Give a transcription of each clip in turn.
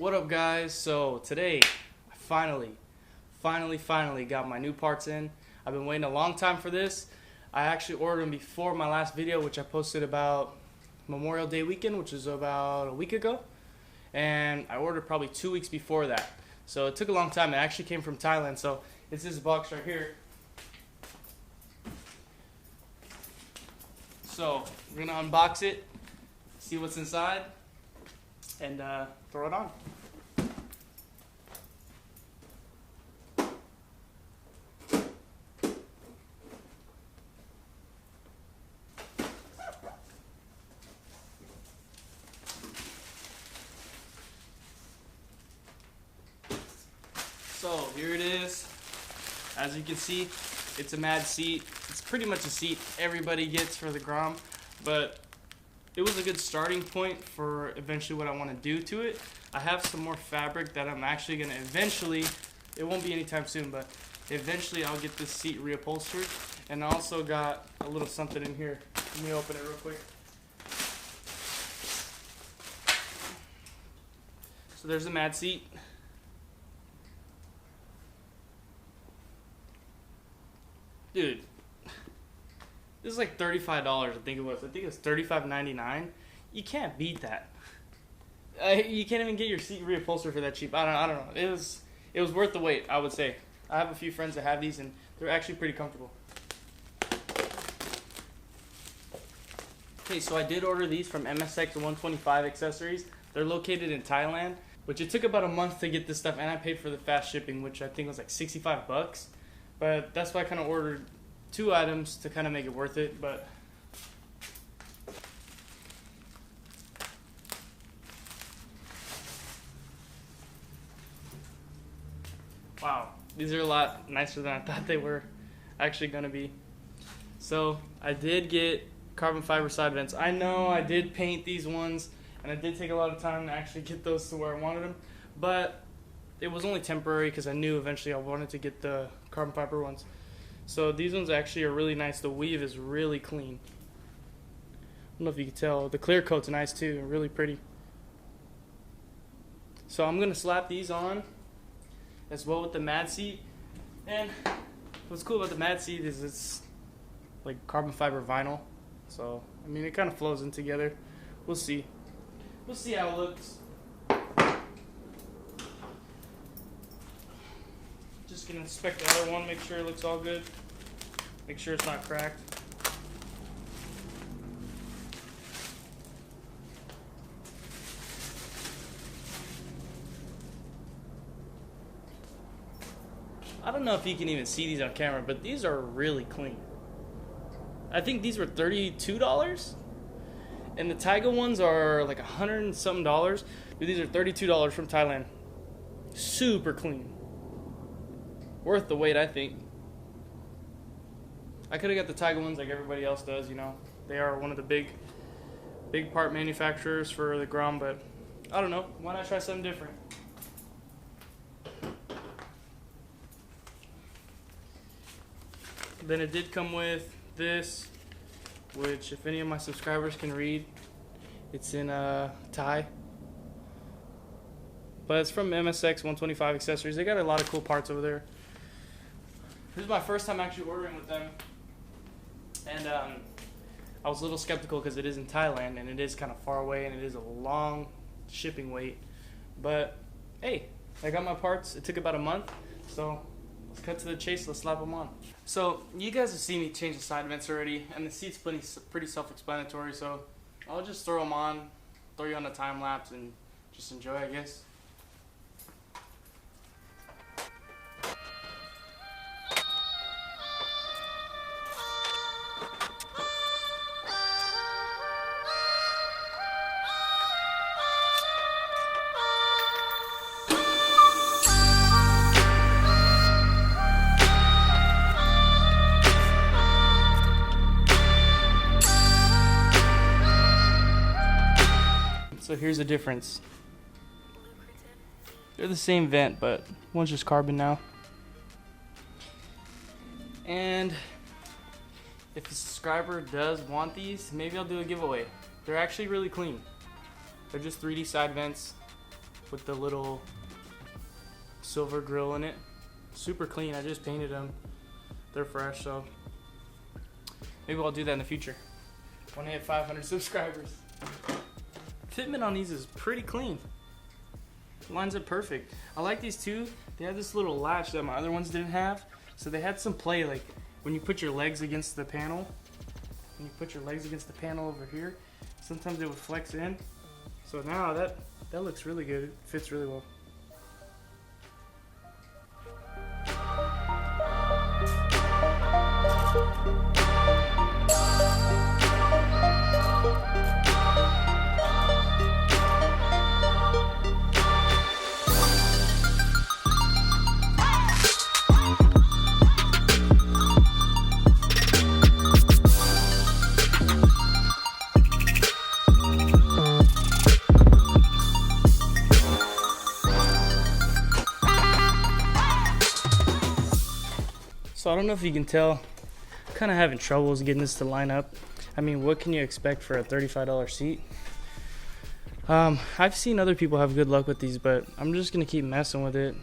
What up, guys? So today I finally got my new parts in. I've been waiting a long time for this. I actually ordered them before my last video, which I posted about Memorial Day weekend, which is about a week ago, and I ordered probably 2 weeks before that. So it took a long time. It actually came from Thailand. So it's this box right here. So we're gonna unbox it, see what's inside, and throw it on. So here it is. As you can see, it's a mad seat. It's pretty much a seat everybody gets for the Grom, but it was a good starting point for eventually what I want to do to it. I have some more fabric that I'm actually going to eventually, it won't be anytime soon, but eventually I'll get this seat reupholstered. And I also got a little something in here. Let me open it real quick. So there's a mad seat. Dude, this is like $35, I think it was. I think it was $35.99. You can't beat that. You can't even get your seat reupholstered for that cheap. I don't know. It was worth the wait, I would say. I have a few friends that have these, and they're actually pretty comfortable. Okay, so I did order these from MSX 125 Accessories. They're located in Thailand, which it took about a month to get this stuff, and I paid for the fast shipping, which I think was like 65 bucks. But that's why I kind of ordered 2 items to kind of make it worth it. But wow, these are a lot nicer than I thought they were actually going to be. So I did get carbon fiber side vents. I know I did paint these ones, and it did take a lot of time to actually get those to where I wanted them. But it was only temporary because I knew eventually I wanted to get the carbon fiber ones. So these ones actually are really nice. The weave is really clean. I don't know if you can tell. The clear coat's nice too, really pretty. So I'm gonna slap these on as well with the mad seat. And what's cool about the mad seat is it's like carbon fiber vinyl. So I mean, it kind of flows in together. We'll see. We'll see how it looks. Just gonna inspect the other one, make sure it looks all good. Make sure it's not cracked. I don't know if you can even see these on camera, but these are really clean. I think these were $32, and the Taiga ones are like $100 and something. But these are $32 from Thailand. Super clean. Worth the wait, I think. I could have got the Taiga ones like everybody else does, you know. They are one of the big part manufacturers for the Grom, but I don't know. Why not try something different? Then it did come with this, which if any of my subscribers can read, it's in Thai. But it's from MSX 125 Accessories. They got a lot of cool parts over there. This is my first time actually ordering with them, and I was a little skeptical because it is in Thailand and it is kind of far away and it is a long shipping wait. But hey, I got my parts. It took about a month, so let's cut to the chase. Let's slap them on. So you guys have seen me change the side vents already, and the seat's pretty self-explanatory. So I'll just throw them on, throw you on a time lapse, and just enjoy, I guess. So here's the difference. They're the same vent, but one's just carbon now. And if a subscriber does want these, maybe I'll do a giveaway. They're actually really clean. They're just 3D side vents. with the little silver grill in it. Super clean. I just painted them. They're fresh, so maybe I'll do that in the future when I hit 500 subscribers. Fitment on these is pretty clean. Lines up perfect. I like these too. They have this little latch that my other ones didn't have, so they had some play. Like when you put your legs against the panel, over here, sometimes it would flex in. So now that looks really good. It fits really well. So I don't know if you can tell, I'm kind of having troubles getting this to line up. I mean, what can you expect for a $35 seat? I've seen other people have good luck with these, but I'm just gonna keep messing with it.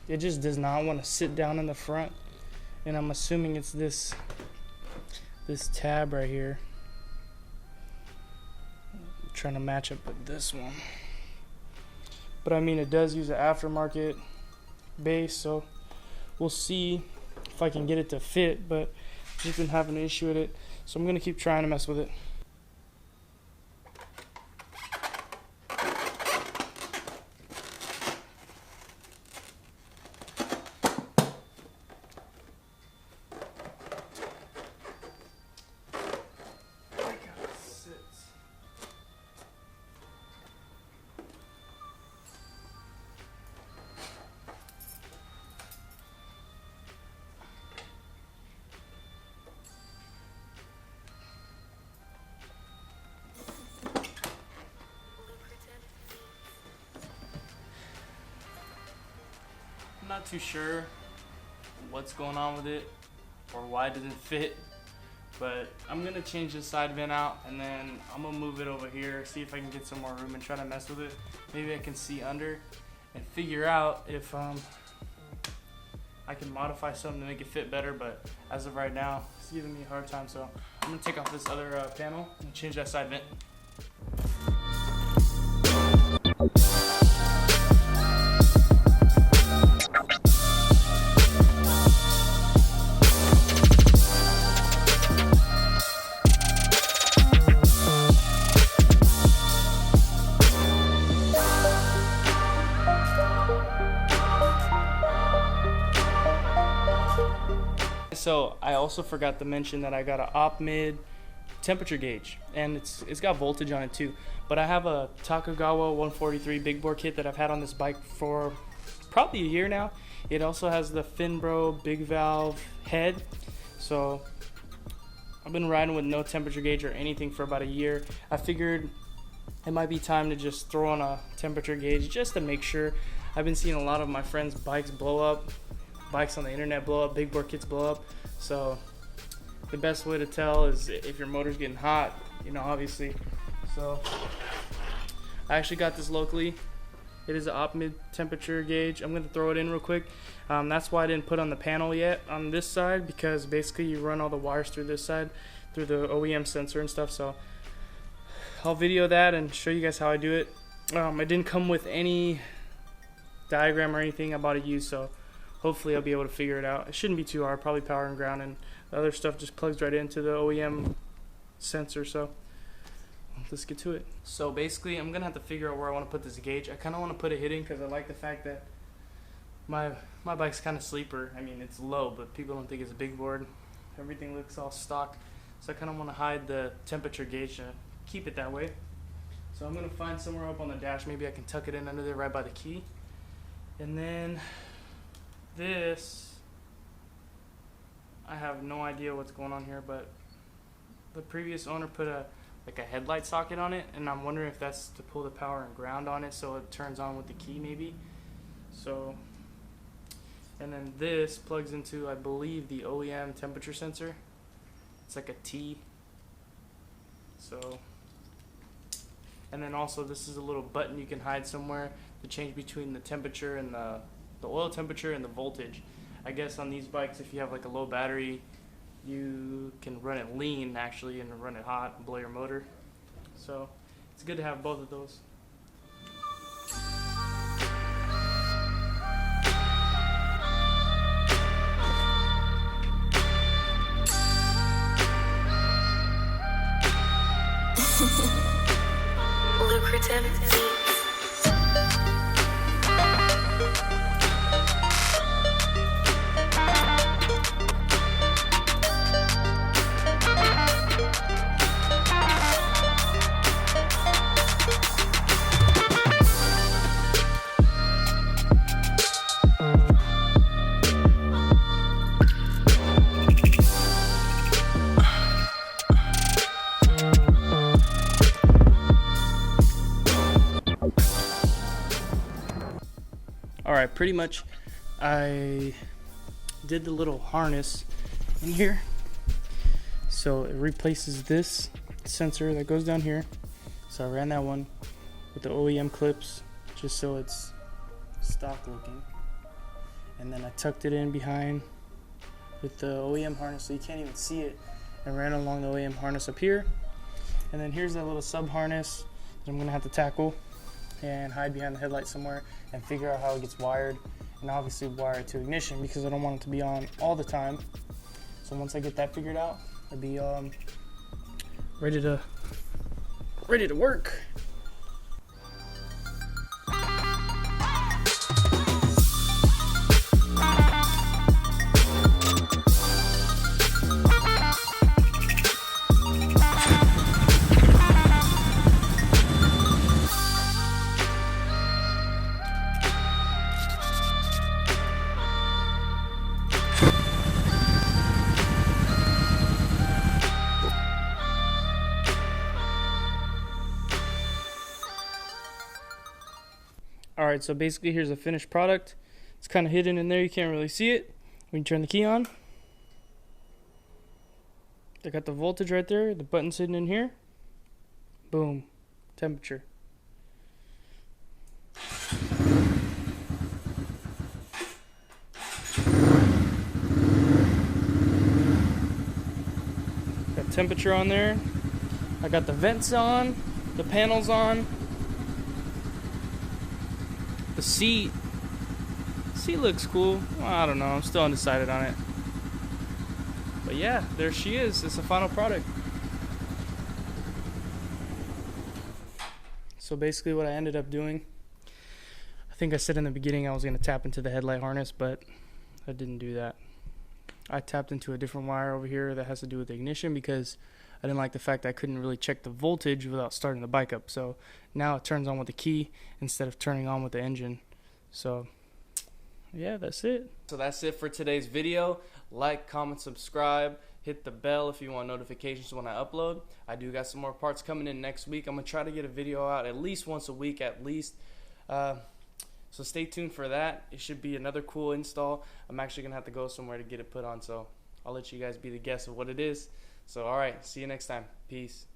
It just does not want to sit down in the front, and I'm assuming it's this tab right here. I'm trying to match up with this one. But I mean, it does use an aftermarket base, so we'll see if I can get it to fit, but I've just been having an issue with it, so I'm gonna keep trying to mess with it. I'm not too sure what's going on with it or why it doesn't fit, but I'm gonna change this side vent out, and then I'm gonna move it over here, see if I can get some more room and try to mess with it. Maybe I can see under and figure out if I can modify something to make it fit better, but as of right now, it's giving me a hard time, so I'm gonna take off this other panel and change that side vent. So I also forgot to mention that I got an Opmid temperature gauge, and it's got voltage on it too. But I have a Takagawa 143 big bore kit that I've had on this bike for probably a year now. It also has the Finbro big valve head. So I've been riding with no temperature gauge or anything for about a year. I figured it might be time to just throw on a temperature gauge just to make sure. I've been seeing a lot of my friends' bikes blow up. Bikes on the internet blow up, big bore kits blow up. So the best way to tell is if your motor's getting hot, obviously. So I actually got this locally. It is an Opmid temperature gauge. I'm gonna throw it in real quick. That's why I didn't put on the panel yet on this side, because basically you run all the wires through this side, through the OEM sensor and stuff. So I'll video that and show you guys how I do it. It didn't come with any diagram or anything. I bought it used, so hopefully I'll be able to figure it out. It shouldn't be too hard, probably power and ground, and the other stuff just plugs right into the OEM sensor. So let's get to it. So basically I'm gonna have to figure out where I want to put this gauge. I kind of want to put it hidden because I like the fact that my bike's kind of sleeper. I mean, it's low, but people don't think it's a big board. Everything looks all stock, so I kind of want to hide the temperature gauge to keep it that way. So I'm gonna find somewhere up on the dash. Maybe I can tuck it in under there right by the key. And then this, I have no idea what's going on here, but the previous owner put a headlight socket on it, and I'm wondering if that's to pull the power and ground on it so it turns on with the key maybe. So, and then this plugs into, I believe, the OEM temperature sensor. It's like a T. So, and then also this is a little button you can hide somewhere the change between the temperature and the oil temperature and the voltage. I guess on these bikes, if you have like a low battery, you can run it lean actually and run it hot and blow your motor. So it's good to have both of those. Lucrative beats. Alright, pretty much I did the little harness in here. So it replaces this sensor that goes down here. So I ran that one with the OEM clips just so it's stock looking. And then I tucked it in behind with the OEM harness so you can't even see it, and ran along the OEM harness up here. And then here's that little sub harness that I'm gonna have to tackle and hide behind the headlight somewhere and figure out how it gets wired, and obviously wire it to ignition because I don't want it to be on all the time. So once I get that figured out, I'll be ready to work. Alright, so basically here's a finished product. It's kind of hidden in there, you can't really see it. When you turn the key on, I got the voltage right there, the button sitting in here. Boom, temperature. Got temperature on there. I got the vents on, the panels on. The seat looks cool. Well, I don't know, I'm still undecided on it. But yeah, there she is. It's the final product. So basically what I ended up doing, I think I said in the beginning I was going to tap into the headlight harness, but I didn't do that. I tapped into a different wire over here that has to do with the ignition because I didn't like the fact that I couldn't really check the voltage without starting the bike up. So now it turns on with the key instead of turning on with the engine. So yeah, that's it. So that's it for today's video. Like, comment, subscribe, hit the bell if you want notifications when I upload. I do got some more parts coming in next week. I'm gonna try to get a video out at least once a week at least. So stay tuned for that. It should be another cool install. I'm actually gonna have to go somewhere to get it put on, so I'll let you guys be the guest of what it is. So alright, see you next time. Peace.